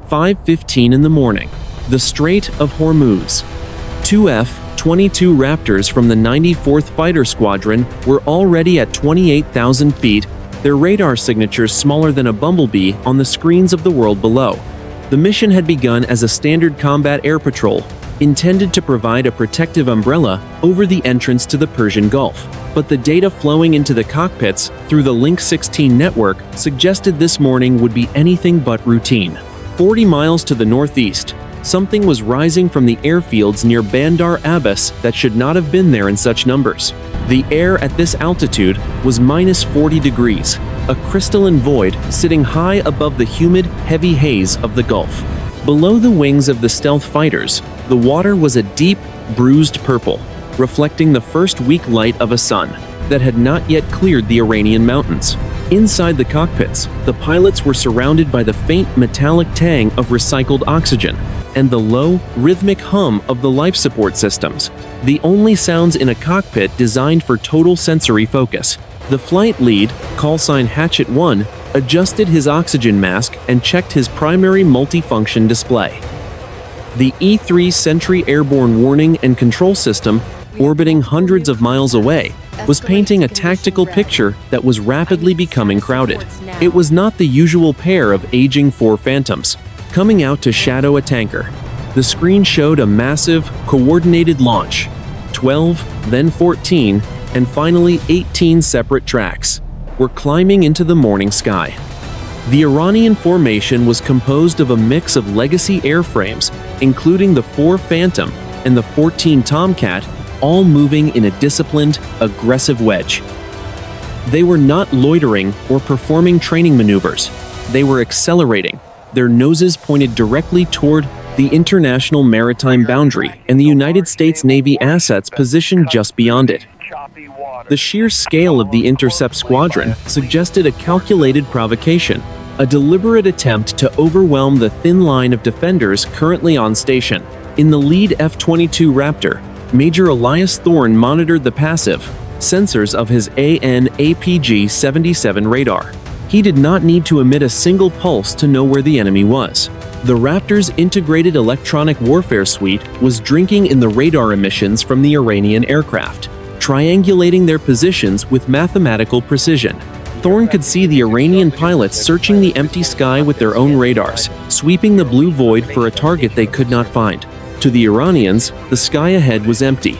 5:15 in the morning. The Strait of Hormuz. Two F-22 Raptors from the 94th Fighter Squadron were already at 28,000 feet, their radar signatures smaller than a bumblebee on the screens of the world below. The mission had begun as a standard combat air patrol, intended to provide a protective umbrella over the entrance to the Persian Gulf. But the data flowing into the cockpits through the Link 16 network suggested this morning would be anything but routine. 40 miles to the northeast, something was rising from the airfields near Bandar Abbas that should not have been there in such numbers. The air at this altitude was minus 40 degrees, a crystalline void sitting high above the humid, heavy haze of the Gulf. Below the wings of the stealth fighters, the water was a deep, bruised purple, reflecting the first weak light of a sun that had not yet cleared the Iranian mountains. Inside the cockpits, the pilots were surrounded by the faint metallic tang of recycled oxygen and the low, rhythmic hum of the life support systems, the only sounds in a cockpit designed for total sensory focus. The flight lead, callsign Hatchet 1, adjusted his oxygen mask and checked his primary multifunction display. The E-3 Sentry airborne warning and control system, orbiting hundreds of miles away, was painting a tactical picture that was rapidly becoming crowded. It was not the usual pair of aging four Phantoms coming out to shadow a tanker. The screen showed a massive, coordinated launch. 12, then 14, and finally 18 separate tracks were climbing into the morning sky. The Iranian formation was composed of a mix of legacy airframes, including the 4 Phantom and the 14 Tomcat, all moving in a disciplined, aggressive wedge. They were not loitering or performing training maneuvers. They were accelerating, their noses pointed directly toward the international maritime boundary and the United States Navy assets positioned just beyond it. The sheer scale of the Intercept Squadron suggested a calculated provocation, a deliberate attempt to overwhelm the thin line of defenders currently on station. In the lead F-22 Raptor, Major Elias Thorne monitored the passive sensors of his AN/APG-77 radar. He did not need to emit a single pulse to know where the enemy was. The Raptor's integrated electronic warfare suite was drinking in the radar emissions from the Iranian aircraft, triangulating their positions with mathematical precision. Thorne could see the Iranian pilots searching the empty sky with their own radars, sweeping the blue void for a target they could not find. To the Iranians, the sky ahead was empty.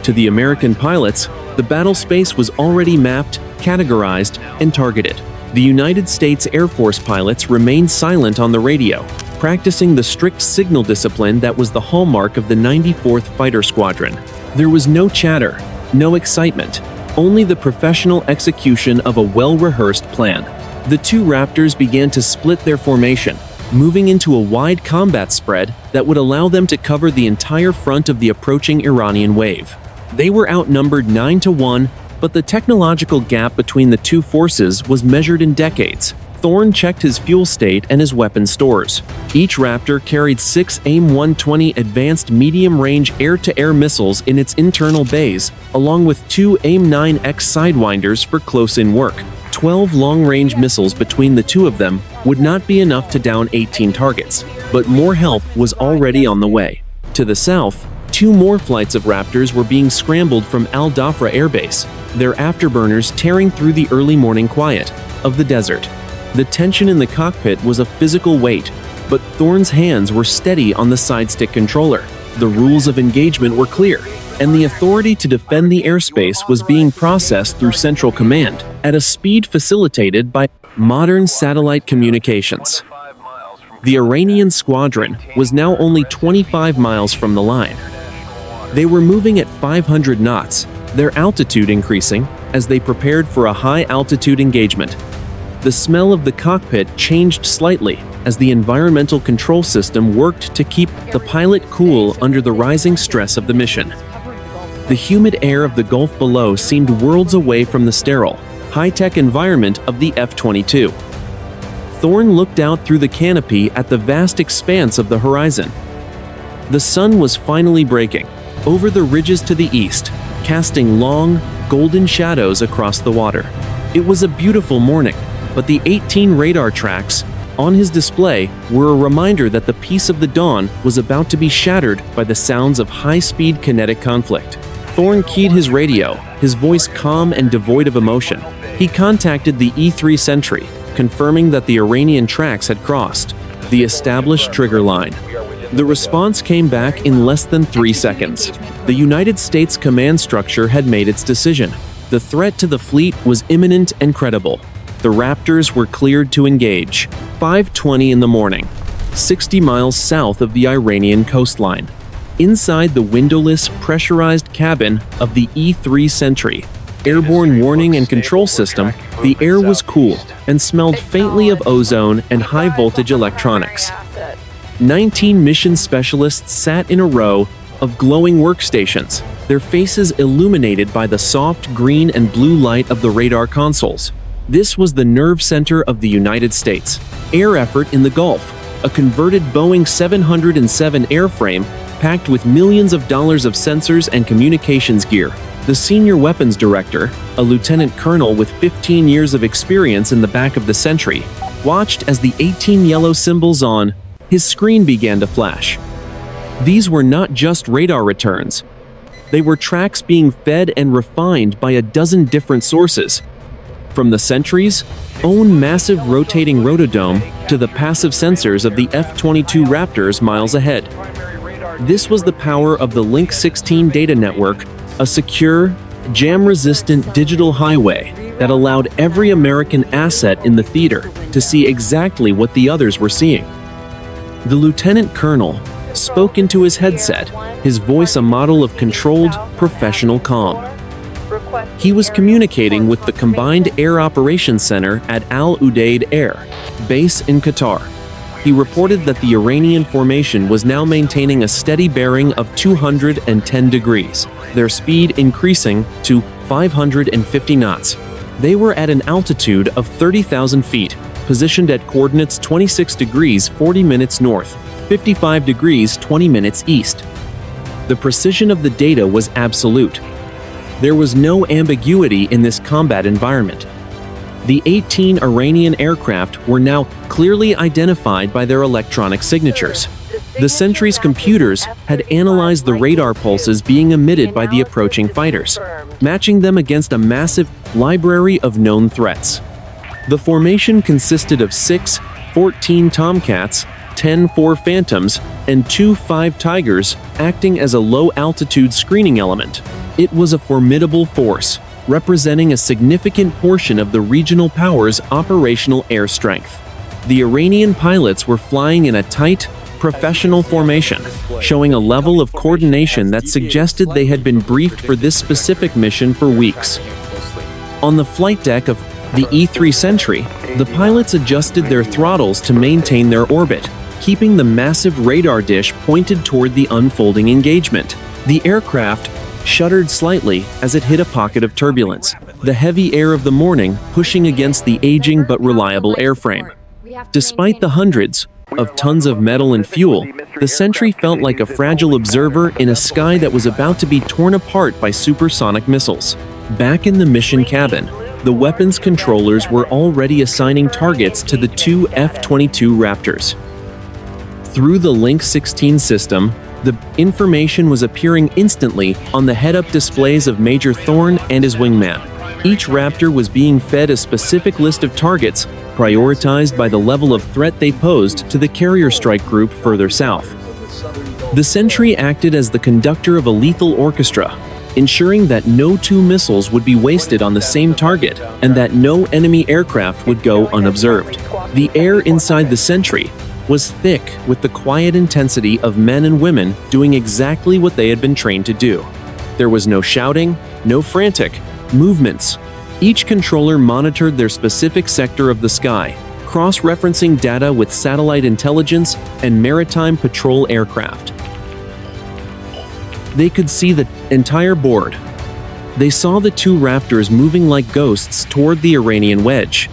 To the American pilots, the battle space was already mapped, categorized, and targeted. The United States Air Force pilots remained silent on the radio, practicing the strict signal discipline that was the hallmark of the 94th Fighter Squadron. There was no chatter, no excitement, only the professional execution of a well-rehearsed plan. The two Raptors began to split their formation, moving into a wide combat spread that would allow them to cover the entire front of the approaching Iranian wave. They were outnumbered 9-1, but the technological gap between the two forces was measured in decades. Thorne checked his fuel state and his weapon stores. Each Raptor carried 6 AIM-120 advanced medium-range air-to-air missiles in its internal bays, along with 2 AIM-9X Sidewinders for close-in work. 12 long-range missiles between the two of them would not be enough to down 18 targets, but more help was already on the way. To the south, 2 more flights of Raptors were being scrambled from Al Dhafra Air Base, their afterburners tearing through the early morning quiet of the desert. The tension in the cockpit was a physical weight, but Thorne's hands were steady on the side-stick controller. The rules of engagement were clear, and the authority to defend the airspace was being processed through Central Command at a speed facilitated by modern satellite communications. The Iranian squadron was now only 25 miles from the line. They were moving at 500 knots, their altitude increasing as they prepared for a high-altitude engagement. The smell of the cockpit changed slightly as the environmental control system worked to keep the pilot cool under the rising stress of the mission. The humid air of the Gulf below seemed worlds away from the sterile, high-tech environment of the F-22. Thorne looked out through the canopy at the vast expanse of the horizon. The sun was finally breaking over the ridges to the east, casting long, golden shadows across the water. It was a beautiful morning, but the 18 radar tracks, On his display were a reminder that the peace of the dawn was about to be shattered by the sounds of high-speed kinetic conflict. Thorne keyed his radio, his voice calm and devoid of emotion. He contacted the E-3 sentry, confirming that the Iranian tracks had crossed the established trigger line. The response came back in less than 3 seconds. The United States command structure had made its decision. The threat to the fleet was imminent and credible. The Raptors were cleared to engage. 5:20 in the morning, 60 miles south of the Iranian coastline. Inside the windowless, pressurized cabin of the E-3 Sentry airborne warning and control system, the air was cool and smelled faintly of ozone and high-voltage electronics. 19 mission specialists sat in a row of glowing workstations, their faces illuminated by the soft green and blue light of the radar consoles. This was the nerve center of the United States air effort in the Gulf, a converted Boeing 707 airframe packed with millions of dollars of sensors and communications gear. The senior weapons director, a lieutenant colonel with 15 years of experience in the back of the Sentry, watched as the 18 yellow symbols on his screen began to flash. These were not just radar returns. They were tracks being fed and refined by a dozen different sources, from the Sentry's own massive rotating rotodome to the passive sensors of the F-22 Raptors miles ahead. This was the power of the Link 16 data network, a secure, jam-resistant digital highway that allowed every American asset in the theater to see exactly what the others were seeing. The lieutenant colonel spoke into his headset, his voice a model of controlled, professional calm. He was communicating with the Combined Air Operations Center at Al Udeid Air Base in Qatar. He reported that the Iranian formation was now maintaining a steady bearing of 210 degrees, their speed increasing to 550 knots. They were at an altitude of 30,000 feet, positioned at coordinates 26 degrees 40 minutes north, 55 degrees 20 minutes east. The precision of the data was absolute. There was no ambiguity in this combat environment. The 18 Iranian aircraft were now clearly identified by their electronic signatures. The Sentry's computers had analyzed the radar pulses being emitted by the approaching fighters, matching them against a massive library of known threats. The formation consisted of 6 14 Tomcats, 10 Phantoms, and 2 Tigers, acting as a low-altitude screening element. It was a formidable force, representing a significant portion of the regional power's operational air strength. The Iranian pilots were flying in a tight, professional formation, showing a level of coordination that suggested they had been briefed for this specific mission for weeks. On the flight deck of the E-3 Sentry, the pilots adjusted their throttles to maintain their orbit, keeping the massive radar dish pointed toward the unfolding engagement. The aircraft shuddered slightly as it hit a pocket of turbulence, the heavy air of the morning pushing against the aging but reliable airframe. Despite the hundreds of tons of metal and fuel, the Sentry felt like a fragile observer in a sky that was about to be torn apart by supersonic missiles. Back in the mission cabin, the weapons controllers were already assigning targets to the 2 F-22 Raptors. Through the Link 16 system, the information was appearing instantly on the head-up displays of Major Thorne and his wingman. Each Raptor was being fed a specific list of targets, prioritized by the level of threat they posed to the carrier strike group further south. The Sentry acted as the conductor of a lethal orchestra, ensuring that no 2 missiles would be wasted on the same target and that no enemy aircraft would go unobserved. The air inside the Sentry was thick with the quiet intensity of men and women doing exactly what they had been trained to do. There was no shouting, no frantic movements. Each controller monitored their specific sector of the sky, cross-referencing data with satellite intelligence and maritime patrol aircraft. They could see the entire board. They saw the 2 Raptors moving like ghosts toward the Iranian wedge.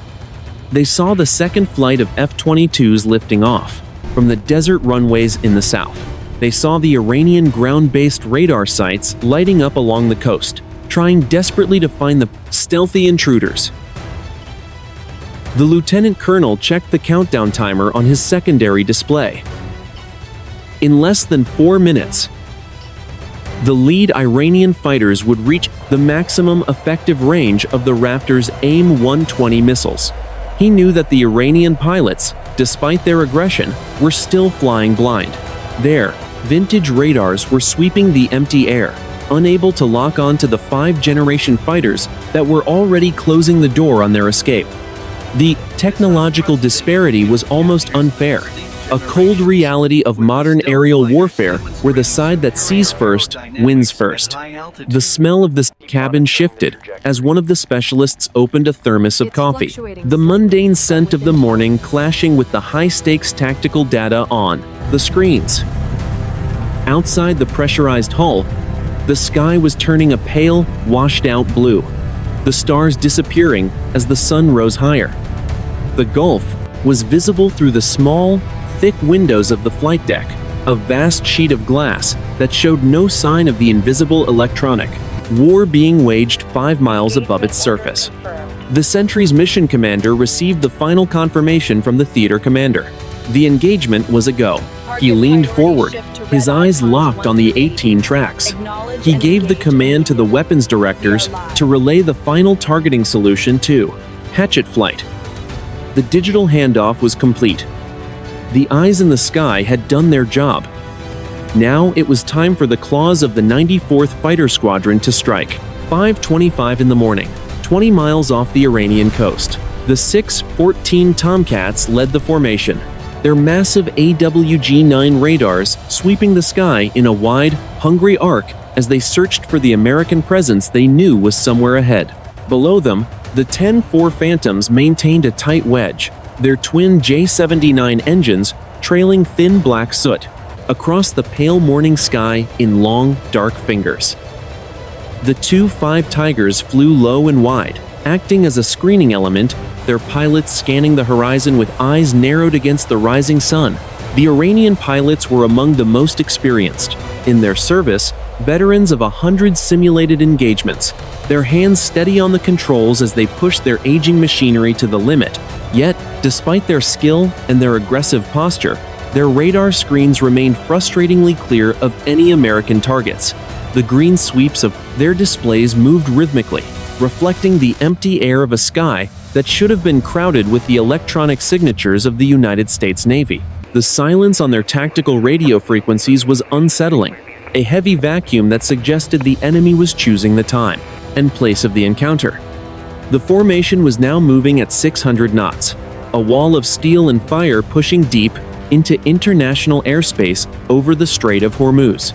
They saw the second flight of F-22s lifting off from the desert runways in the south. They saw the Iranian ground-based radar sites lighting up along the coast, trying desperately to find the stealthy intruders. The lieutenant colonel checked the countdown timer on his secondary display. In less than 4 minutes, the lead Iranian fighters would reach the maximum effective range of the Raptors' AIM-120 missiles. He knew that the Iranian pilots, despite their aggression, were still flying blind. Their vintage radars were sweeping the empty air, unable to lock on to the 5th-generation fighters that were already closing the door on their escape. The technological disparity was almost unfair, a cold reality of modern aerial warfare where the side that sees first wins first. The smell of the cabin shifted as one of the specialists opened a thermos of coffee, the mundane scent of the morning clashing with the high-stakes tactical data on the screens. Outside the pressurized hull, the sky was turning a pale, washed-out blue, the stars disappearing as the sun rose higher. The Gulf was visible through the small, thick windows of the flight deck, a vast sheet of glass that showed no sign of the invisible electronic war being waged 5 miles above its surface. The Sentry's mission commander received the final confirmation from the theater commander. The engagement was a go. He leaned forward, his eyes locked on the 18 tracks. He gave the command to the weapons directors to relay the final targeting solution to Hatchet Flight. The digital handoff was complete. The eyes in the sky had done their job. Now it was time for the claws of the 94th Fighter Squadron to strike. 5:25 in the morning, 20 miles off the Iranian coast. The 6-14 Tomcats led the formation, their massive AWG-9 radars sweeping the sky in a wide, hungry arc as they searched for the American presence they knew was somewhere ahead. Below them, the 10-4 Phantoms maintained a tight wedge, their twin J-79 engines trailing thin black soot across the pale morning sky in long, dark fingers. The 2-5 Tigers flew low and wide, acting as a screening element, their pilots scanning the horizon with eyes narrowed against the rising sun. The Iranian pilots were among the most experienced. In their service, veterans of 100 simulated engagements, their hands steady on the controls as they pushed their aging machinery to the limit. Yet, despite their skill and their aggressive posture, their radar screens remained frustratingly clear of any American targets. The green sweeps of their displays moved rhythmically, reflecting the empty air of a sky that should have been crowded with the electronic signatures of the United States Navy. The silence on their tactical radio frequencies was unsettling, a heavy vacuum that suggested the enemy was choosing the time and place of the encounter. The formation was now moving at 600 knots, a wall of steel and fire pushing deep into international airspace over the Strait of Hormuz.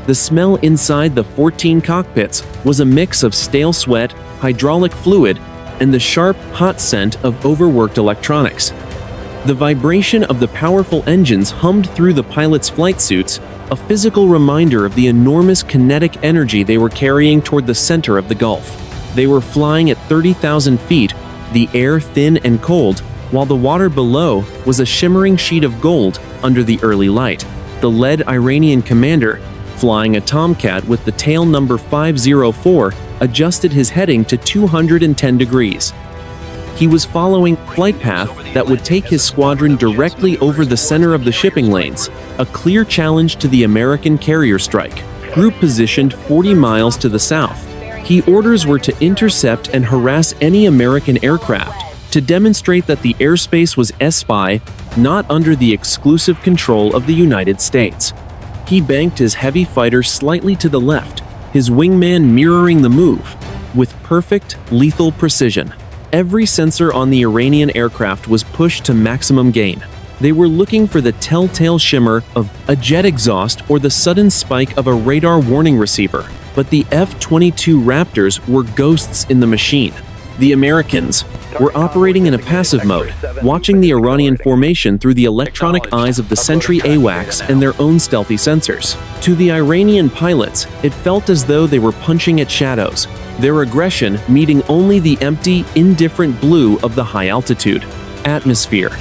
The smell inside the 14 cockpits was a mix of stale sweat, hydraulic fluid, and the sharp, hot scent of overworked electronics. The vibration of the powerful engines hummed through the pilots' flight suits, a physical reminder of the enormous kinetic energy they were carrying toward the center of the Gulf. They were flying at 30,000 feet, the air thin and cold, while the water below was a shimmering sheet of gold under the early light. The lead Iranian commander, flying a Tomcat with the tail number 504, adjusted his heading to 210 degrees. He was following a flight path that would take his squadron directly over the center of the shipping lanes, a clear challenge to the American carrier strike. Group positioned 40 miles to the south. Key orders were to intercept and harass any American aircraft, to demonstrate that the airspace was spy, not under the exclusive control of the United States. He banked his heavy fighter slightly to the left, his wingman mirroring the move, with perfect, lethal precision. Every sensor on the Iranian aircraft was pushed to maximum gain. They were looking for the telltale shimmer of a jet exhaust or the sudden spike of a radar warning receiver. But the F-22 Raptors were ghosts in the machine. The Americans were operating in a passive mode, watching the Iranian formation through the electronic eyes of the Sentry AWACS and their own stealthy sensors. To the Iranian pilots, it felt as though they were punching at shadows, their aggression meeting only the empty, indifferent blue of the high-altitude atmosphere.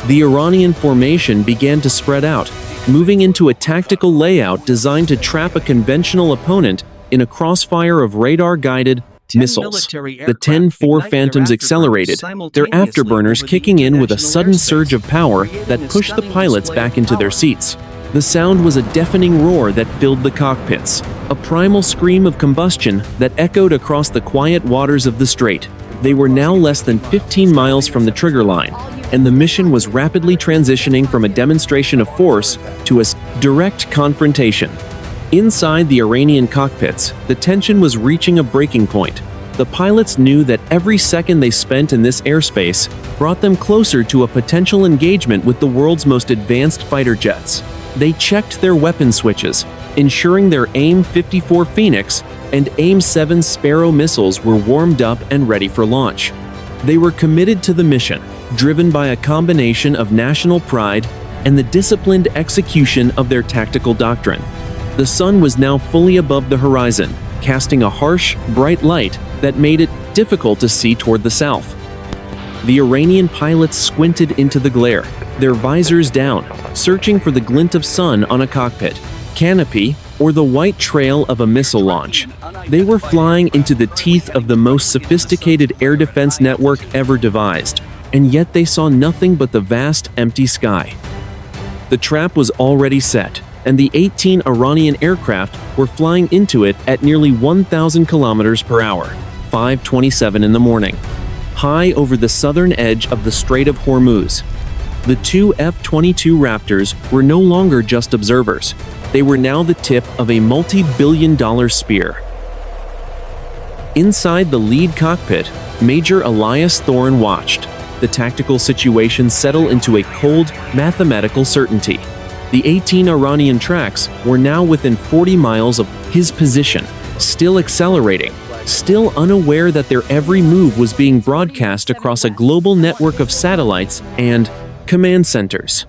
The Iranian formation began to spread out, moving into a tactical layout designed to trap a conventional opponent in a crossfire of radar-guided, missiles. The 10-4 Phantoms accelerated, their afterburners kicking in with a sudden surge of power that pushed the pilots back into their seats. The sound was a deafening roar that filled the cockpits, a primal scream of combustion that echoed across the quiet waters of the strait. They were now less than 15 miles from the trigger line, and the mission was rapidly transitioning from a demonstration of force to a direct confrontation. Inside the Iranian cockpits, the tension was reaching a breaking point. The pilots knew that every second they spent in this airspace brought them closer to a potential engagement with the world's most advanced fighter jets. They checked their weapon switches, ensuring their AIM-54 Phoenix and AIM-7 Sparrow missiles were warmed up and ready for launch. They were committed to the mission, driven by a combination of national pride and the disciplined execution of their tactical doctrine. The sun was now fully above the horizon, casting a harsh, bright light that made it difficult to see toward the south. The Iranian pilots squinted into the glare, their visors down, searching for the glint of sun on a cockpit, canopy, or the white trail of a missile launch. They were flying into the teeth of the most sophisticated air defense network ever devised, and yet they saw nothing but the vast, empty sky. The trap was already set, and the 18 Iranian aircraft were flying into it at nearly 1,000 kilometers per hour, 5:27 in the morning, high over the southern edge of the Strait of Hormuz. The two F-22 Raptors were no longer just observers. They were now the tip of a multi-billion-dollar spear. Inside the lead cockpit, Major Elias Thorne watched the tactical situation settle into a cold, mathematical certainty. The 18 Iranian tracks were now within 40 miles of his position, still accelerating, still unaware that their every move was being broadcast across a global network of satellites and command centers.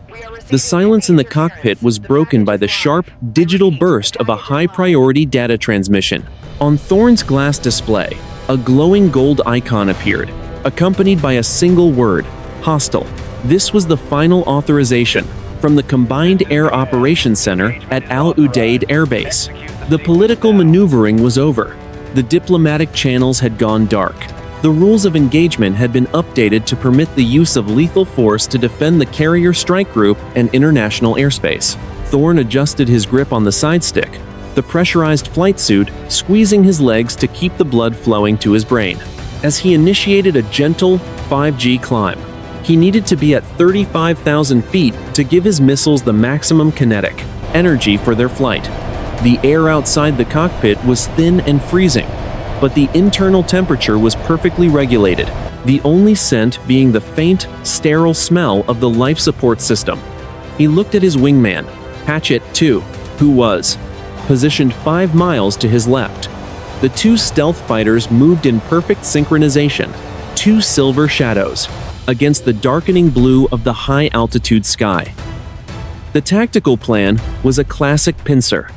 The silence in the cockpit was broken by the sharp, digital burst of a high-priority data transmission. On Thorne's glass display, a glowing gold icon appeared, accompanied by a single word: hostile. This was the final authorization from the Combined Air Operations Center at Al Udeid Air Base. The political maneuvering was over. The diplomatic channels had gone dark. The rules of engagement had been updated to permit the use of lethal force to defend the carrier strike group and international airspace. Thorne adjusted his grip on the side stick, the pressurized flight suit squeezing his legs to keep the blood flowing to his brain. As he initiated a gentle 5G climb, he needed to be at 35,000 feet to give his missiles the maximum kinetic energy for their flight. The air outside the cockpit was thin and freezing, but the internal temperature was perfectly regulated, the only scent being the faint, sterile smell of the life support system. He looked at his wingman, Hatchet 2, who was positioned 5 miles to his left. The two stealth fighters moved in perfect synchronization, two silver shadows, against the darkening blue of the high-altitude sky. The tactical plan was a classic pincer.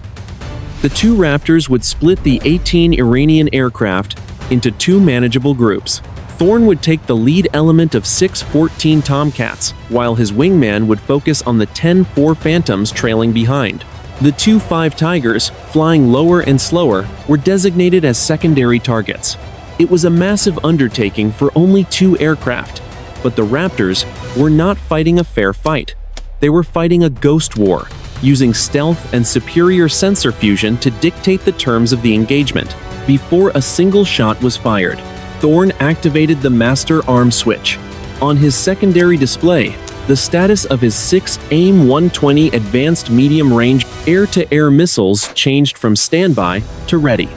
The two Raptors would split the 18 Iranian aircraft into two manageable groups. Thorne would take the lead element of 6-14 Tomcats, while his wingman would focus on the 10-4 Phantoms trailing behind. The 2-5 Tigers, flying lower and slower, were designated as secondary targets. It was a massive undertaking for only 2 aircraft, but the Raptors were not fighting a fair fight. They were fighting a ghost war, using stealth and superior sensor fusion to dictate the terms of the engagement. Before a single shot was fired, Thorne activated the master arm switch. On his secondary display, the status of his 6 AIM-120 advanced medium-range air-to-air missiles changed from standby to ready.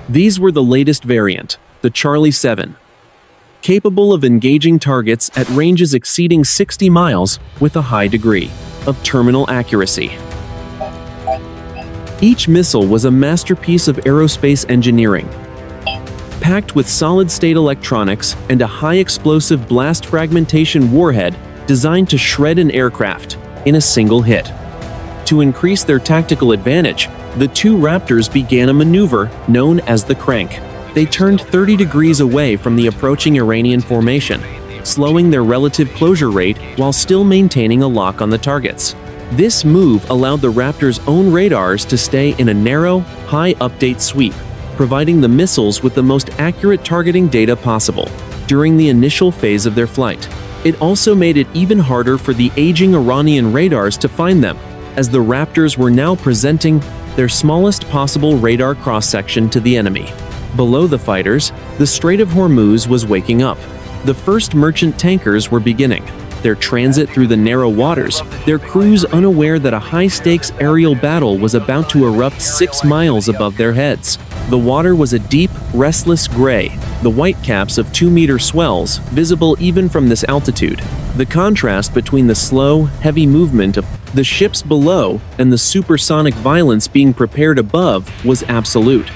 These were the latest variant, the Charlie 7, capable of engaging targets at ranges exceeding 60 miles with a high degree of terminal accuracy. Each missile was a masterpiece of aerospace engineering, packed with solid-state electronics and a high-explosive blast fragmentation warhead designed to shred an aircraft in a single hit. To increase their tactical advantage, the two Raptors began a maneuver known as the crank. They turned 30 degrees away from the approaching Iranian formation, slowing their relative closure rate while still maintaining a lock on the targets. This move allowed the Raptors' own radars to stay in a narrow, high update sweep. providing the missiles with the most accurate targeting data possible during the initial phase of their flight. It also made it even harder for the aging Iranian radars to find them, as the Raptors were now presenting their smallest possible radar cross-section to the enemy. Below the fighters, the Strait of Hormuz was waking up. The first merchant tankers were beginning their transit through the narrow waters, their crews unaware that a high-stakes aerial battle was about to erupt 6 miles above their heads. The water was a deep, restless gray, the whitecaps of 2-meter swells visible even from this altitude. The contrast between the slow, heavy movement of the ships below and the supersonic violence being prepared above was absolute.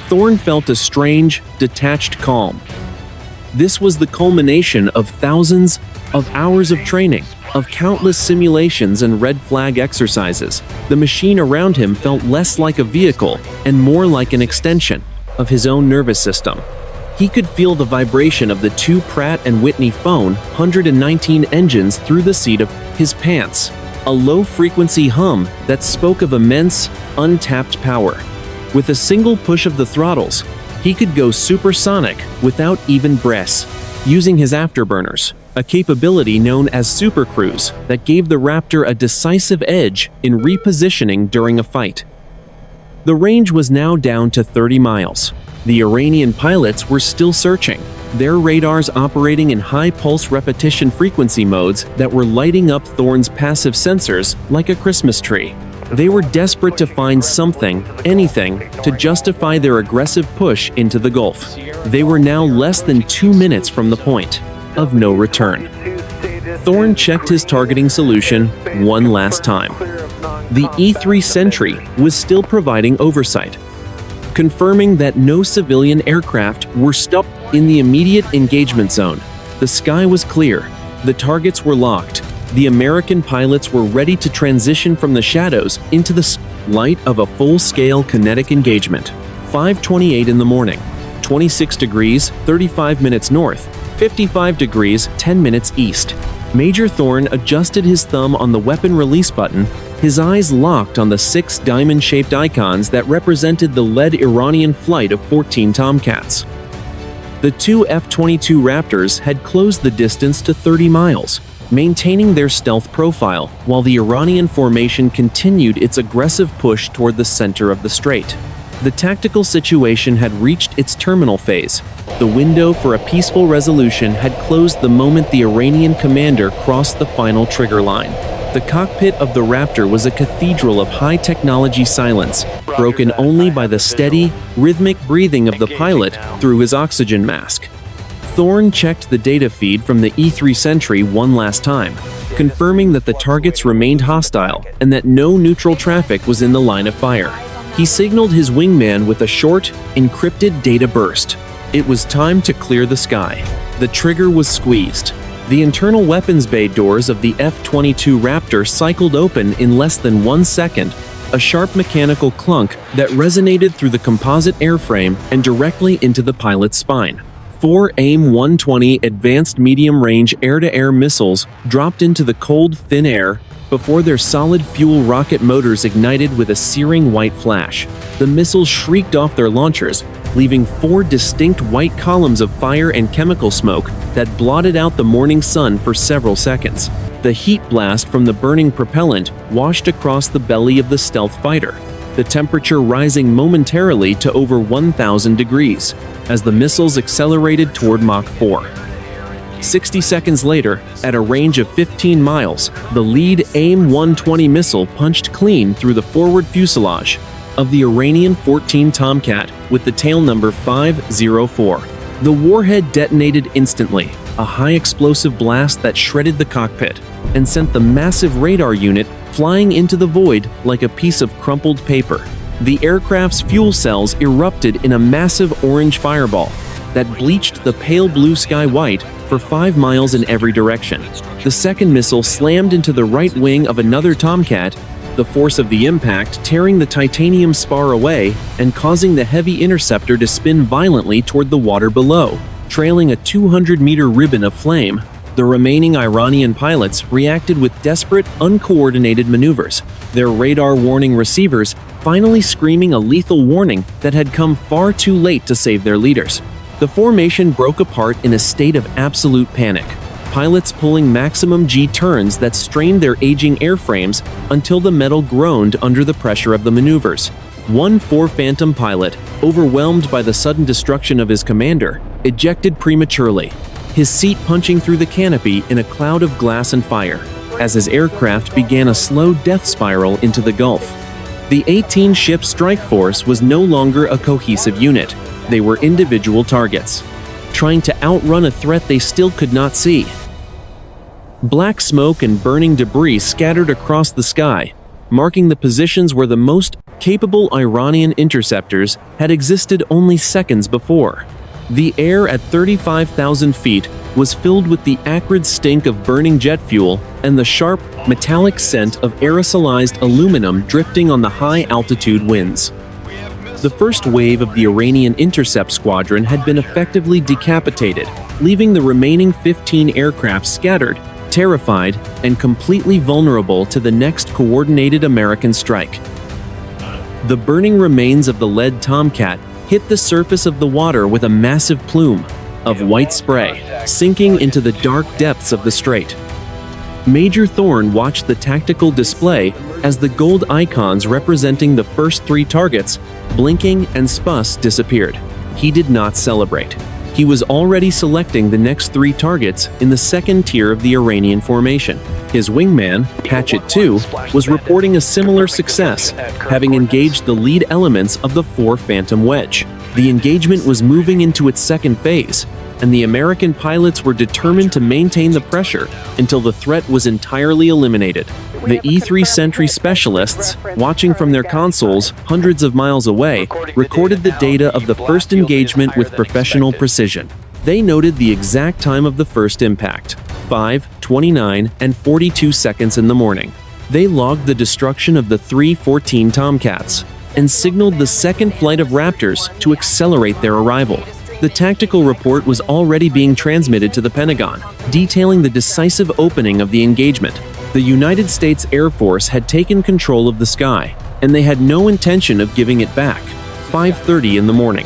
Thorne felt a strange, detached calm. This was the culmination of thousands of hours of training, of countless simulations and red flag exercises. The machine around him felt less like a vehicle and more like an extension of his own nervous system. He could feel the vibration of the 2 Pratt & Whitney Phone 119 engines through the seat of his pants, a low-frequency hum that spoke of immense, untapped power. With a single push of the throttles, he could go supersonic without even breaths, using his afterburners, a capability known as supercruise that gave the Raptor a decisive edge in repositioning during a fight. The range was now down to 30 miles. The Iranian pilots were still searching, their radars operating in high-pulse repetition frequency modes that were lighting up Thorne's passive sensors like a Christmas tree. They were desperate to find something, anything, to justify their aggressive push into the Gulf. They were now less than 2 minutes from the point of no return. Thorne checked his targeting solution one last time. The E-3 Sentry was still providing oversight, confirming that no civilian aircraft were stopped in the immediate engagement zone. The sky was clear. The targets were locked. The American pilots were ready to transition from the shadows into the light of a full-scale kinetic engagement. 5:28 in the morning, 26 degrees, 35 minutes north, 55 degrees, 10 minutes east. Major Thorne adjusted his thumb on the weapon release button, his eyes locked on the 6 diamond-shaped icons that represented the lead Iranian flight of 14 Tomcats. The 2 F-22 Raptors had closed the distance to 30 miles, maintaining their stealth profile, while the Iranian formation continued its aggressive push toward the center of the strait. The tactical situation had reached its terminal phase. The window for a peaceful resolution had closed the moment the Iranian commander crossed the final trigger line. The cockpit of the Raptor was a cathedral of high-technology silence, broken only by the steady, rhythmic breathing of the pilot through his oxygen mask. Thorne checked the data feed from the E-3 Sentry one last time, confirming that the targets remained hostile and that no neutral traffic was in the line of fire. He signaled his wingman with a short, encrypted data burst. It was time to clear the sky. The trigger was squeezed. The internal weapons bay doors of the F-22 Raptor cycled open in less than 1 second, a sharp mechanical clunk that resonated through the composite airframe and directly into the pilot's spine. 4 AIM-120 advanced medium-range air-to-air missiles dropped into the cold, thin air before their solid-fuel rocket motors ignited with a searing white flash. The missiles shrieked off their launchers, leaving 4 distinct white columns of fire and chemical smoke that blotted out the morning sun for several seconds. The heat blast from the burning propellant washed across the belly of the stealth fighter, the temperature rising momentarily to over 1,000 degrees as the missiles accelerated toward Mach 4. 60 seconds later, at a range of 15 miles, the lead AIM-120 missile punched clean through the forward fuselage of the Iranian 14 Tomcat with the tail number 504. The warhead detonated instantly, a high-explosive blast that shredded the cockpit and sent the massive radar unit flying into the void like a piece of crumpled paper. The aircraft's fuel cells erupted in a massive orange fireball that bleached the pale blue sky white for 5 miles in every direction. The second missile slammed into the right wing of another Tomcat, the force of the impact tearing the titanium spar away and causing the heavy interceptor to spin violently toward the water below, trailing a 200-meter ribbon of flame. The remaining Iranian pilots reacted with desperate, uncoordinated maneuvers, their radar warning receivers finally screaming a lethal warning that had come far too late to save their leaders. The formation broke apart in a state of absolute panic, pilots pulling maximum G turns that strained their aging airframes until the metal groaned under the pressure of the maneuvers. One 4 Phantom pilot, overwhelmed by the sudden destruction of his commander, ejected prematurely, his seat punching through the canopy in a cloud of glass and fire, as his aircraft began a slow death spiral into the Gulf. The 18-ship strike force was no longer a cohesive unit. They were individual targets, trying to outrun a threat they still could not see. Black smoke and burning debris scattered across the sky, marking the positions where the most capable Iranian interceptors had existed only seconds before. The air at 35,000 feet was filled with the acrid stink of burning jet fuel and the sharp, metallic scent of aerosolized aluminum drifting on the high-altitude winds. The first wave of the Iranian intercept squadron had been effectively decapitated, leaving the remaining 15 aircraft scattered, terrified, and completely vulnerable to the next coordinated American strike. The burning remains of the lead Tomcat hit the surface of the water with a massive plume of white spray, sinking into the dark depths of the strait. Major Thorne watched the tactical display as the gold icons representing the first 3 targets, blinking and spuss, disappeared. He did not celebrate. He was already selecting the next 3 targets in the second tier of the Iranian formation. His wingman, Hatchet 2, was reporting a similar success, having engaged the lead elements of the 4 Phantom wedge. The engagement was moving into its second phase, and the American pilots were determined to maintain the pressure until the threat was entirely eliminated. The E-3 Sentry specialists, watching from their consoles hundreds of miles away, recorded the data of the first engagement with professional precision. They noted the exact time of the first impact, 5, 29, and 42 seconds in the morning. They logged the destruction of the 3-14 Tomcats and signaled the second flight of Raptors to accelerate their arrival. The tactical report was already being transmitted to the Pentagon, detailing the decisive opening of the engagement. The United States Air Force had taken control of the sky, and they had no intention of giving it back. 5:30 in the morning.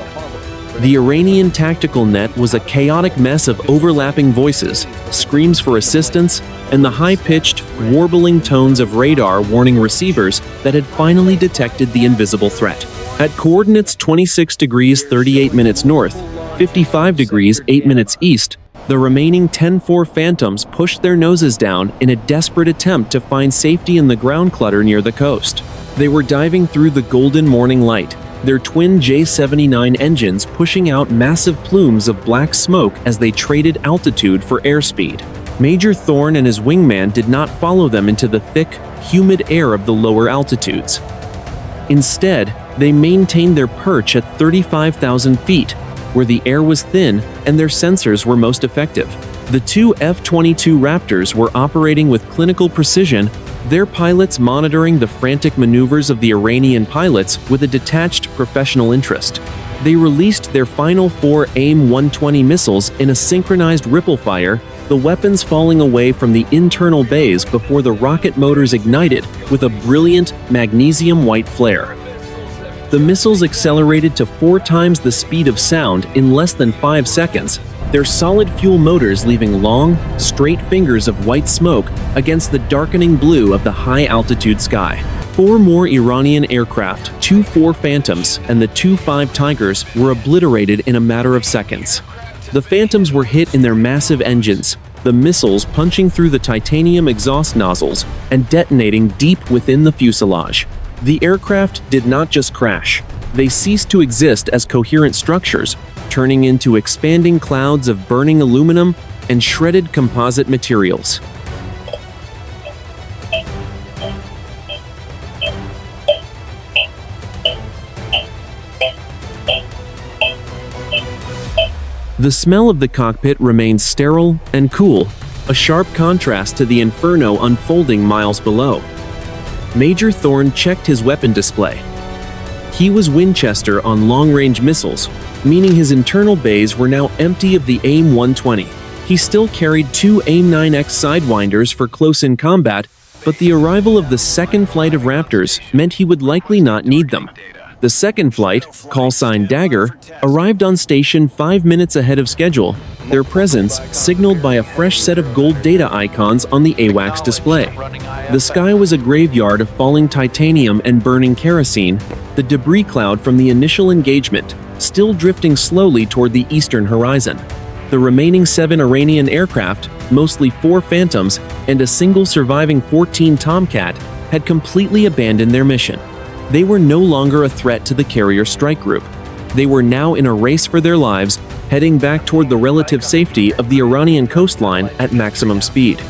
The Iranian tactical net was a chaotic mess of overlapping voices, screams for assistance, and the high-pitched, warbling tones of radar warning receivers that had finally detected the invisible threat. At coordinates 26 degrees 38 minutes north, 55 degrees 8 minutes east, the remaining 10-4 Phantoms pushed their noses down in a desperate attempt to find safety in the ground clutter near the coast. They were diving through the golden morning light, their twin J-79 engines pushing out massive plumes of black smoke as they traded altitude for airspeed. Major Thorne and his wingman did not follow them into the thick, humid air of the lower altitudes. Instead, they maintained their perch at 35,000 feet, where the air was thin and their sensors were most effective. The 2 F-22 Raptors were operating with clinical precision, their pilots monitoring the frantic maneuvers of the Iranian pilots with a detached professional interest. They released their final 4 AIM-120 missiles in a synchronized ripple fire, the weapons falling away from the internal bays before the rocket motors ignited with a brilliant magnesium white flare. The missiles accelerated to 4 times the speed of sound in less than 5 seconds, their solid fuel motors leaving long, straight fingers of white smoke against the darkening blue of the high-altitude sky. 4 more Iranian aircraft, 2 4 Phantoms, and the 2 5 Tigers were obliterated in a matter of seconds. The Phantoms were hit in their massive engines, the missiles punching through the titanium exhaust nozzles and detonating deep within the fuselage. The aircraft did not just crash. They ceased to exist as coherent structures, turning into expanding clouds of burning aluminum and shredded composite materials. The smell of the cockpit remained sterile and cool, a sharp contrast to the inferno unfolding miles below. Major Thorne checked his weapon display. He was Winchester on long-range missiles, meaning his internal bays were now empty of the AIM-120. He still carried 2 AIM-9X Sidewinders for close-in combat, But the arrival of the second flight of Raptors meant he would likely not need them. The second flight, call sign Dagger, arrived on station 5 minutes ahead of schedule, their presence signaled by a fresh set of gold data icons on the AWACS display. The sky was a graveyard of falling titanium and burning kerosene, the debris cloud from the initial engagement still drifting slowly toward the eastern horizon. The remaining 7 Iranian aircraft, mostly 4 Phantoms and a single surviving 14 Tomcat, had completely abandoned their mission. They were no longer a threat to the carrier strike group. They were now in a race for their lives, heading back toward the relative safety of the Iranian coastline at maximum speed.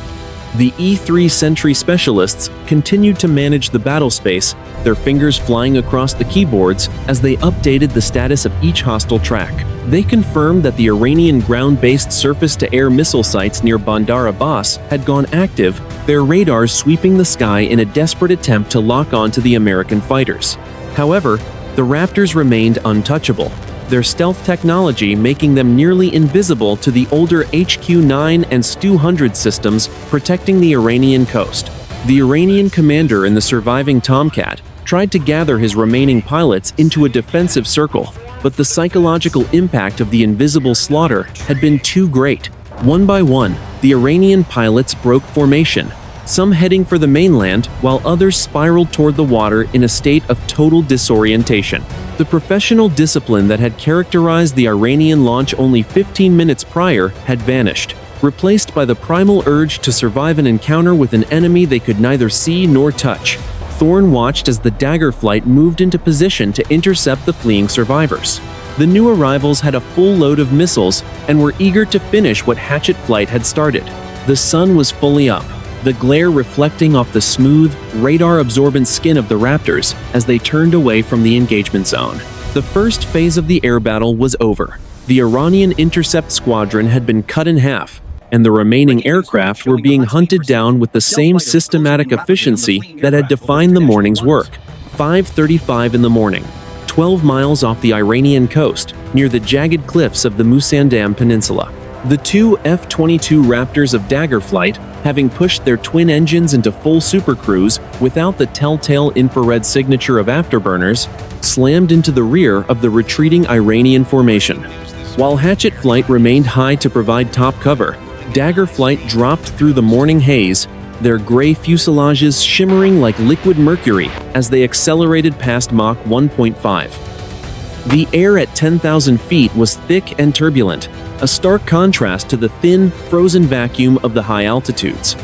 The E-3 Sentry specialists continued to manage the battle space, their fingers flying across the keyboards as they updated the status of each hostile track. They confirmed that the Iranian ground-based surface-to-air missile sites near Bandar Abbas had gone active, their radars sweeping the sky in a desperate attempt to lock onto the American fighters. However, the Raptors remained untouchable, their stealth technology making them nearly invisible to the older HQ-9 and Stu-100 systems protecting the Iranian coast. The Iranian commander in the surviving Tomcat tried to gather his remaining pilots into a defensive circle, but the psychological impact of the invisible slaughter had been too great. One by one, the Iranian pilots broke formation, some heading for the mainland while others spiraled toward the water in a state of total disorientation. The professional discipline that had characterized the Iranian launch only 15 minutes prior had vanished, replaced by the primal urge to survive an encounter with an enemy they could neither see nor touch. Thorne watched as the Dagger flight moved into position to intercept the fleeing survivors. The new arrivals had a full load of missiles and were eager to finish what Hatchet Flight had started. The sun was fully up, the glare reflecting off the smooth, radar-absorbent skin of the Raptors as they turned away from the engagement zone. The first phase of the air battle was over. The Iranian Intercept Squadron had been cut in half, and the remaining aircraft were being hunted down with the same systematic efficiency that had defined the morning's work. 5:35 in the morning, 12 miles off the Iranian coast, near the jagged cliffs of the Musandam Peninsula. The 2 F-22 Raptors of Dagger flight, having pushed their twin engines into full supercruise without the telltale infrared signature of afterburners, slammed into the rear of the retreating Iranian formation. While Hatchet Flight remained high to provide top cover, Dagger Flight dropped through the morning haze, their gray fuselages shimmering like liquid mercury as they accelerated past Mach 1.5. The air at 10,000 feet was thick and turbulent, a stark contrast to the thin, frozen vacuum of the high altitudes.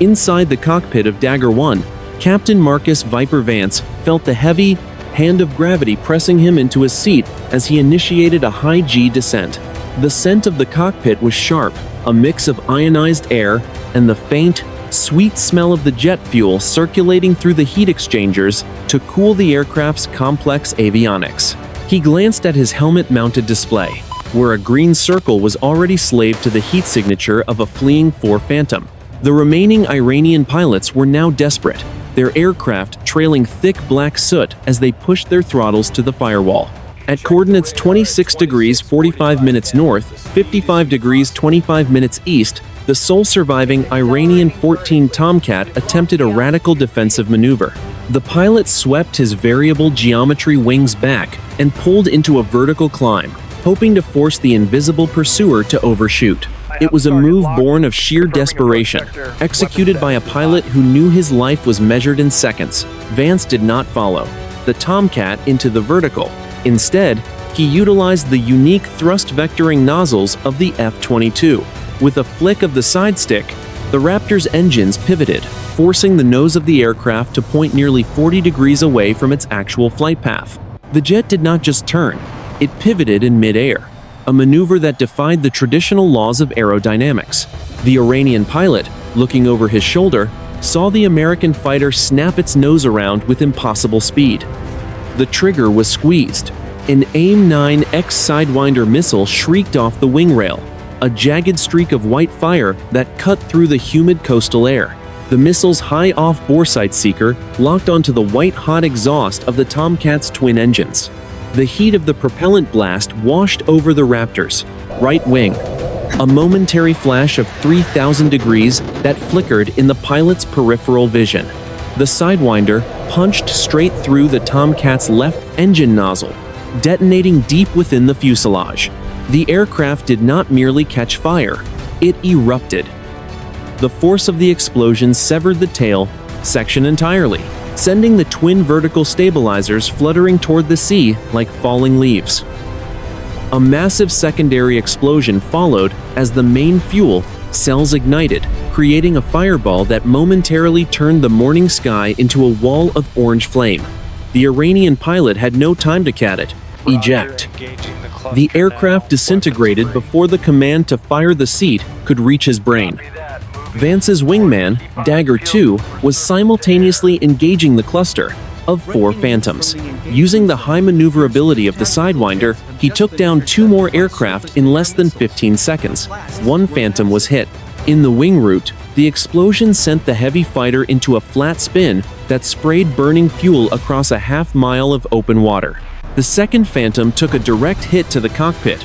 Inside the cockpit of Dagger 1, Captain Marcus Viper Vance felt the heavy hand of gravity pressing him into his seat as he initiated a high-G descent. The scent of the cockpit was sharp, a mix of ionized air and the faint, sweet smell of the jet fuel circulating through the heat exchangers to cool the aircraft's complex avionics. He glanced at his helmet-mounted display, where a green circle was already slaved to the heat signature of a fleeing 4 Phantom. The remaining Iranian pilots were now desperate, their aircraft trailing thick black soot as they pushed their throttles to the firewall. At coordinates 26 degrees 45 minutes north, 55 degrees 25 minutes east, the sole surviving Iranian 14 Tomcat attempted a radical defensive maneuver. The pilot swept his variable geometry wings back and pulled into a vertical climb, hoping to force the invisible pursuer to overshoot. It was a move born of sheer desperation, executed by a pilot who knew his life was measured in seconds. Vance did not follow the Tomcat into the vertical. Instead, he utilized the unique thrust-vectoring nozzles of the F-22. With a flick of the side stick, the Raptor's engines pivoted, forcing the nose of the aircraft to point nearly 40 degrees away from its actual flight path. The jet did not just turn, it pivoted in mid-air, a maneuver that defied the traditional laws of aerodynamics. The Iranian pilot, looking over his shoulder, saw the American fighter snap its nose around with impossible speed. The trigger was squeezed. An AIM-9X Sidewinder missile shrieked off the wing rail, a jagged streak of white fire that cut through the humid coastal air. The missile's high off-bore sight seeker locked onto the white-hot exhaust of the Tomcat's twin engines. The heat of the propellant blast washed over the Raptors' right wing, A momentary flash of 3,000 degrees that flickered in the pilot's peripheral vision. The Sidewinder punched straight through the Tomcat's left engine nozzle, detonating deep within the fuselage. The aircraft did not merely catch fire, it erupted. The force of the explosion severed the tail section entirely, sending the twin vertical stabilizers fluttering toward the sea like falling leaves. A massive secondary explosion followed as the main fuel cells ignited, creating a fireball that momentarily turned the morning sky into a wall of orange flame. The Iranian pilot had no time to eject. The aircraft disintegrated before the command to fire the seat could reach his brain. Vance's wingman, Dagger 2, was simultaneously engaging the cluster of 4 Phantoms. Using the high maneuverability of the Sidewinder, he took down 2 more aircraft in less than 15 seconds. 1 Phantom was hit. In the wing route, the explosion sent the heavy fighter into a flat spin that sprayed burning fuel across a half-mile of open water. The second Phantom took a direct hit to the cockpit.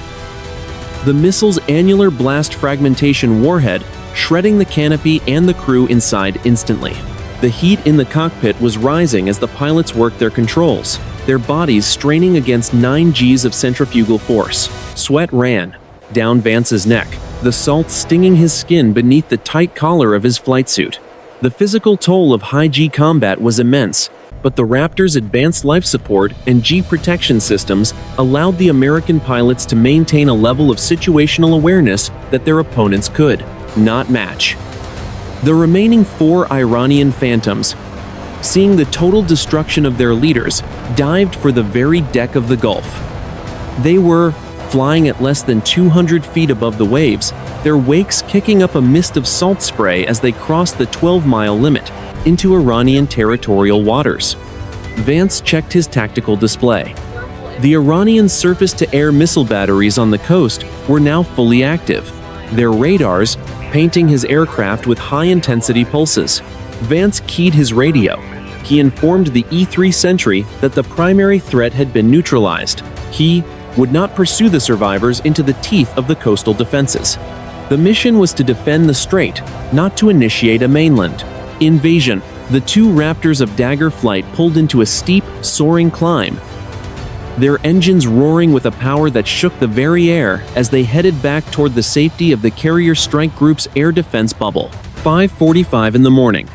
The missile's annular blast fragmentation warhead shredding the canopy and the crew inside instantly. The heat in the cockpit was rising as the pilots worked their controls, their bodies straining against 9 Gs of centrifugal force. Sweat ran down Vance's neck, the salt stinging his skin beneath the tight collar of his flight suit. The physical toll of high-G combat was immense, but the Raptors' advanced life support and G protection systems allowed the American pilots to maintain a level of situational awareness that their opponents could not match. The remaining 4 Iranian Phantoms, seeing the total destruction of their leaders, dived for the very deck of the Gulf. They were flying at less than 200 feet above the waves, their wakes kicking up a mist of salt spray as they crossed the 12-mile limit into Iranian territorial waters. Vance checked his tactical display. The Iranian surface-to-air missile batteries on the coast were now fully active, their radars painting his aircraft with high-intensity pulses. Vance keyed his radio. He informed the E-3 Sentry that the primary threat had been neutralized. He would not pursue the survivors into the teeth of the coastal defenses. The mission was to defend the strait, not to initiate a mainland invasion. The 2 Raptors of Dagger flight pulled into a steep, soaring climb, their engines roaring with a power that shook the very air as they headed back toward the safety of the Carrier Strike Group's air defense bubble. 5:45 in the morning.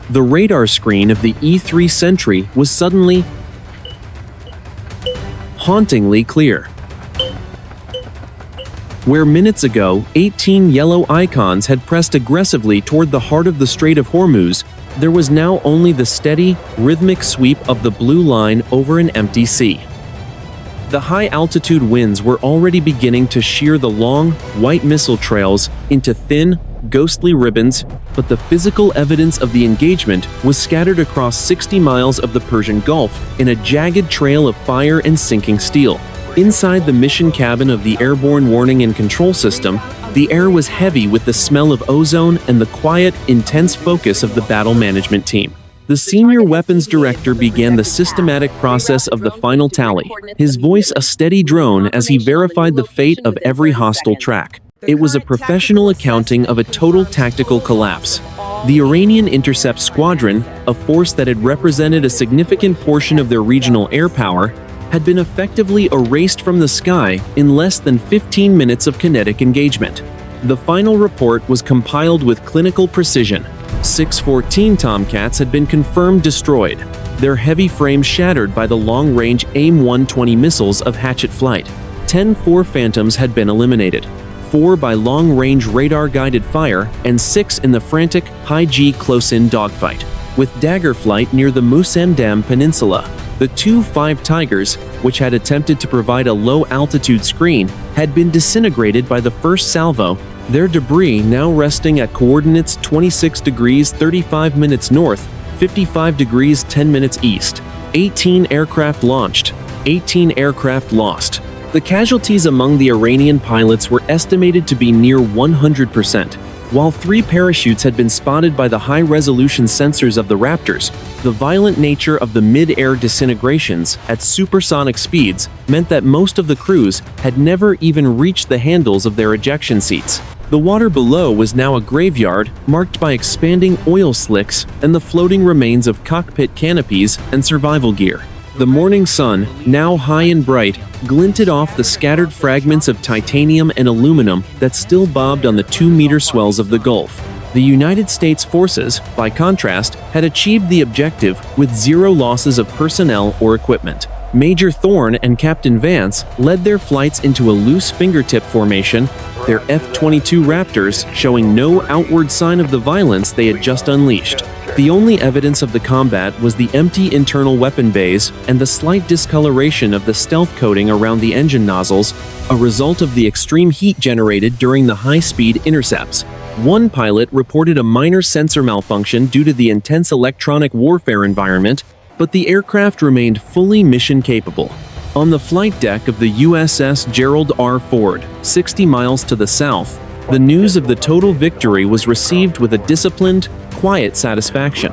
The radar screen of the E-3 Sentry was suddenly hauntingly clear. Where minutes ago 18 yellow icons had pressed aggressively toward the heart of the Strait of Hormuz, there was now only the steady, rhythmic sweep of the blue line over an empty sea. The high-altitude winds were already beginning to shear the long, white missile trails into thin, ghostly ribbons, but the physical evidence of the engagement was scattered across 60 miles of the Persian Gulf in a jagged trail of fire and sinking steel. Inside the mission cabin of the Airborne Warning and Control System, the air was heavy with the smell of ozone and the quiet, intense focus of the battle management team. The senior weapons director began the systematic process of the final tally, his voice a steady drone as he verified the fate of every hostile track. It was a professional accounting of a total tactical collapse. The Iranian Intercept Squadron, a force that had represented a significant portion of their regional air power, had been effectively erased from the sky in less than 15 minutes of kinetic engagement. The final report was compiled with clinical precision. 614 Tomcats had been confirmed destroyed, their heavy frames shattered by the long-range AIM-120 missiles of Hatchet flight. 10 4 Phantoms had been eliminated, 4 by long-range radar-guided fire, and 6 in the frantic, high-G close-in dogfight. With Dagger flight near the Musandam Peninsula, the 2-5 Tigers, which had attempted to provide a low-altitude screen, had been disintegrated by the first salvo, their debris now resting at coordinates 26 degrees 35 minutes north, 55 degrees 10 minutes east. 18 aircraft launched, 18 aircraft lost. The casualties among the Iranian pilots were estimated to be near 100%. While 3 parachutes had been spotted by the high-resolution sensors of the Raptors, the violent nature of the mid-air disintegrations at supersonic speeds meant that most of the crews had never even reached the handles of their ejection seats. The water below was now a graveyard marked by expanding oil slicks and the floating remains of cockpit canopies and survival gear. The morning sun, now high and bright, glinted off the scattered fragments of titanium and aluminum that still bobbed on the 2-meter swells of the Gulf. The United States forces, by contrast, had achieved the objective with 0 losses of personnel or equipment. Major Thorne and Captain Vance led their flights into a loose fingertip formation, their F-22 Raptors showing no outward sign of the violence they had just unleashed. The only evidence of the combat was the empty internal weapon bays and the slight discoloration of the stealth coating around the engine nozzles, a result of the extreme heat generated during the high-speed intercepts. One pilot reported a minor sensor malfunction due to the intense electronic warfare environment, but the aircraft remained fully mission-capable. On the flight deck of the USS Gerald R. Ford, 60 miles to the south, the news of the total victory was received with a disciplined, quiet satisfaction.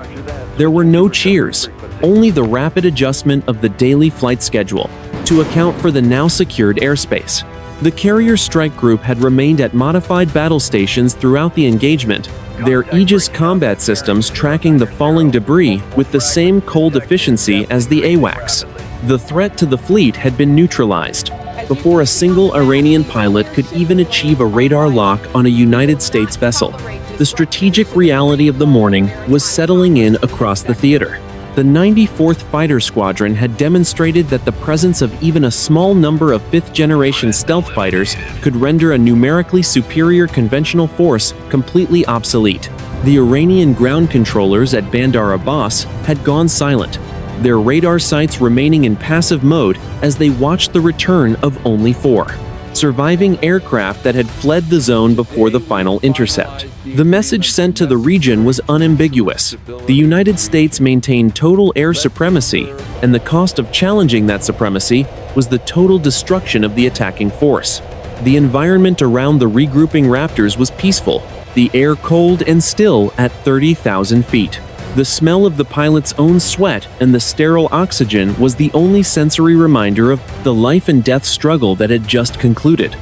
There were no cheers, only the rapid adjustment of the daily flight schedule to account for the now secured airspace. The carrier strike group had remained at modified battle stations throughout the engagement, their Aegis combat systems tracking the falling debris with the same cold efficiency as the AWACS. The threat to the fleet had been neutralized before a single Iranian pilot could even achieve a radar lock on a United States vessel. The strategic reality of the morning was settling in across the theater. The 94th Fighter Squadron had demonstrated that the presence of even a small number of 5th-generation stealth fighters could render a numerically superior conventional force completely obsolete. The Iranian ground controllers at Bandar Abbas had gone silent, their radar sights remaining in passive mode as they watched the return of only 4 surviving aircraft that had fled the zone before the final intercept. The message sent to the region was unambiguous. The United States maintained total air supremacy, and the cost of challenging that supremacy was the total destruction of the attacking force. The environment around the regrouping Raptors was peaceful, the air cold and still at 30,000 feet. The smell of the pilot's own sweat and the sterile oxygen was the only sensory reminder of the life and death struggle that had just concluded.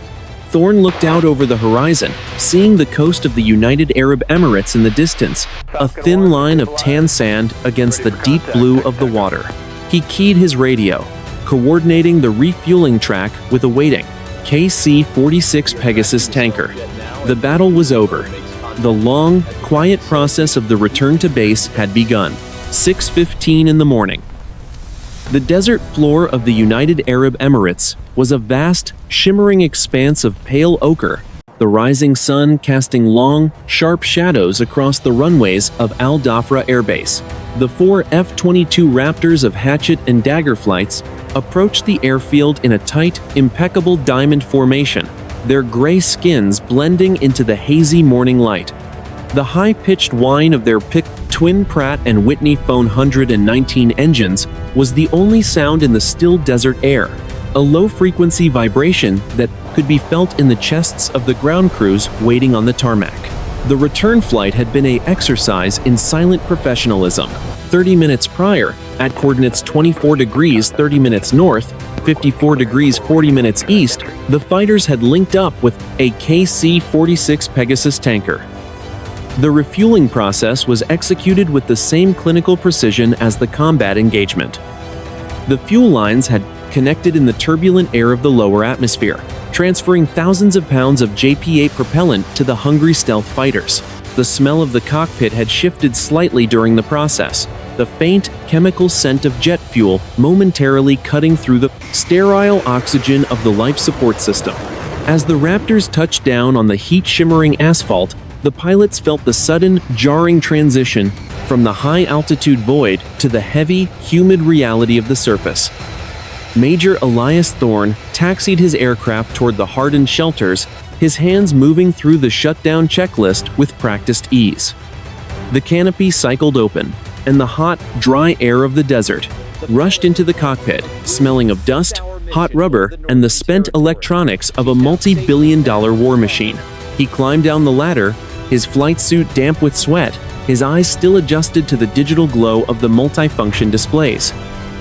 Thorne looked out over the horizon, seeing the coast of the United Arab Emirates in the distance, a thin line of tan sand against the deep blue of the water. He keyed his radio, coordinating the refueling track with a waiting KC-46 Pegasus tanker. The battle was over. The long, quiet process of the return to base had begun. 6:15 in the morning. The desert floor of the United Arab Emirates was a vast, shimmering expanse of pale ochre, the rising sun casting long, sharp shadows across the runways of Al Dhafra Air Base. The 4 F-22 Raptors of hatchet and dagger flights approached the airfield in a tight, impeccable diamond formation, their gray skins blending into the hazy morning light. The high-pitched whine of their picked twin Pratt & Whitney Phone 119 engines was the only sound in the still desert air, a low-frequency vibration that could be felt in the chests of the ground crews waiting on the tarmac. The return flight had been an exercise in silent professionalism. 30 minutes prior, at coordinates 24 degrees 30 minutes north, 54 degrees 40 minutes east, the fighters had linked up with a KC-46 Pegasus tanker. The refueling process was executed with the same clinical precision as the combat engagement. The fuel lines had connected in the turbulent air of the lower atmosphere, transferring thousands of pounds of JP-8 propellant to the hungry stealth fighters. The smell of the cockpit had shifted slightly during the process, the faint, chemical scent of jet fuel momentarily cutting through the sterile oxygen of the life support system. As the Raptors touched down on the heat-shimmering asphalt, the pilots felt the sudden, jarring transition from the high-altitude void to the heavy, humid reality of the surface. Major Elias Thorne taxied his aircraft toward the hardened shelters, his hands moving through the shutdown checklist with practiced ease. The canopy cycled open, and the hot, dry air of the desert rushed into the cockpit, smelling of dust, hot rubber, and the spent electronics of a multi-billion-dollar war machine. He climbed down the ladder, his flight suit damp with sweat, his eyes still adjusted to the digital glow of the multifunction displays.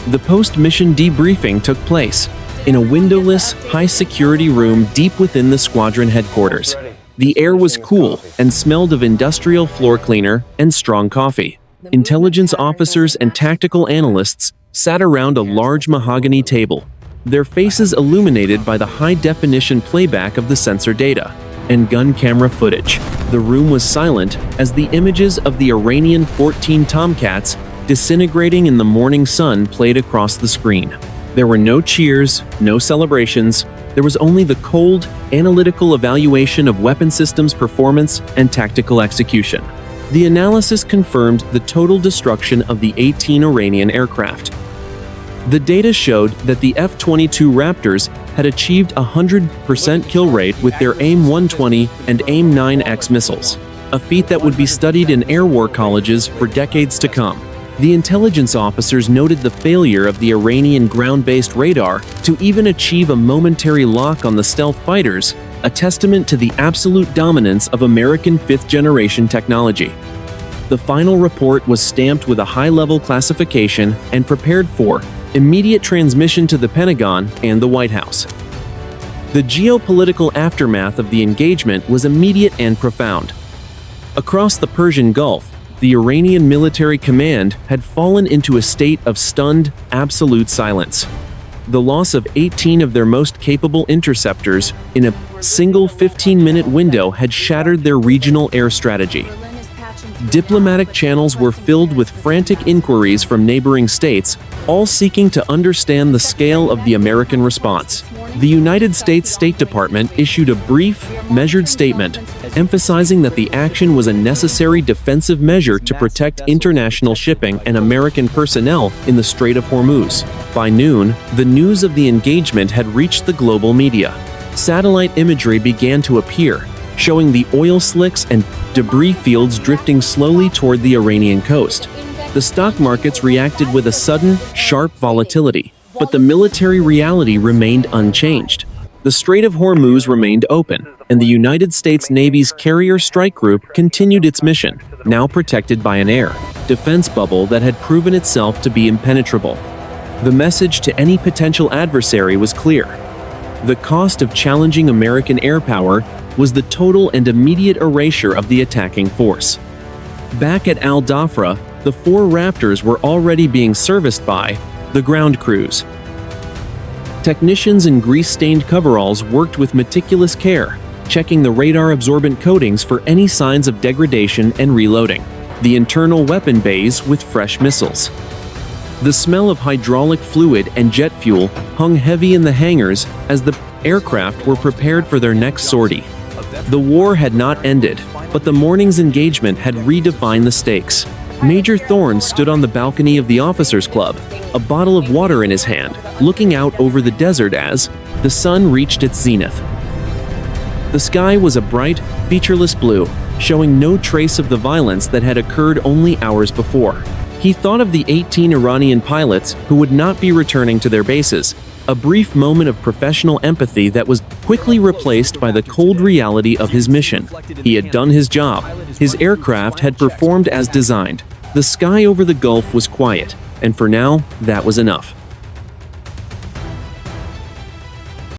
The post-mission debriefing took place in a windowless, high-security room deep within the squadron headquarters. The air was cool and smelled of industrial floor cleaner and strong coffee. Intelligence officers and tactical analysts sat around a large mahogany table, their faces illuminated by the high-definition playback of the sensor data and gun camera footage. The room was silent as the images of the Iranian 14 Tomcats disintegrating in the morning sun played across the screen. There were no cheers, no celebrations. There was only the cold, analytical evaluation of weapon systems performance and tactical execution. The analysis confirmed the total destruction of the 18 Iranian aircraft. The data showed that the F-22 Raptors had achieved a 100% kill rate with their AIM-120 and AIM-9X missiles, a feat that would be studied in air war colleges for decades to come. The intelligence officers noted the failure of the Iranian ground-based radar to even achieve a momentary lock on the stealth fighters, a testament to the absolute dominance of American fifth-generation technology. The final report was stamped with a high-level classification and prepared for immediate transmission to the Pentagon and the White House. The geopolitical aftermath of the engagement was immediate and profound. Across the Persian Gulf, the Iranian military command had fallen into a state of stunned, absolute silence. The loss of 18 of their most capable interceptors in a single 15-minute window had shattered their regional air strategy. Diplomatic channels were filled with frantic inquiries from neighboring states, all seeking to understand the scale of the American response. The United States State Department issued a brief, measured statement, emphasizing that the action was a necessary defensive measure to protect international shipping and American personnel in the Strait of Hormuz. By noon, the news of the engagement had reached the global media. Satellite imagery began to appear, showing the oil slicks and debris fields drifting slowly toward the Iranian coast. The stock markets reacted with a sudden, sharp volatility, but the military reality remained unchanged. The Strait of Hormuz remained open, and the United States Navy's Carrier Strike Group continued its mission, now protected by an air defense bubble that had proven itself to be impenetrable. The message to any potential adversary was clear. The cost of challenging American air power was the total and immediate erasure of the attacking force. Back at Al Dhafra, the 4 Raptors were already being serviced by the ground crews. Technicians in grease-stained coveralls worked with meticulous care, checking the radar-absorbent coatings for any signs of degradation and reloading the internal weapon bays with fresh missiles. The smell of hydraulic fluid and jet fuel hung heavy in the hangars as the aircraft were prepared for their next sortie. The war had not ended, but the morning's engagement had redefined the stakes. Major Thorne stood on the balcony of the officers' club, a bottle of water in his hand, looking out over the desert as the sun reached its zenith. The sky was a bright, featureless blue, showing no trace of the violence that had occurred only hours before. He thought of the 18 Iranian pilots who would not be returning to their bases, a brief moment of professional empathy that was quickly replaced by the cold reality of his mission. He had done his job. His aircraft had performed as designed. The sky over the Gulf was quiet, and for now, that was enough.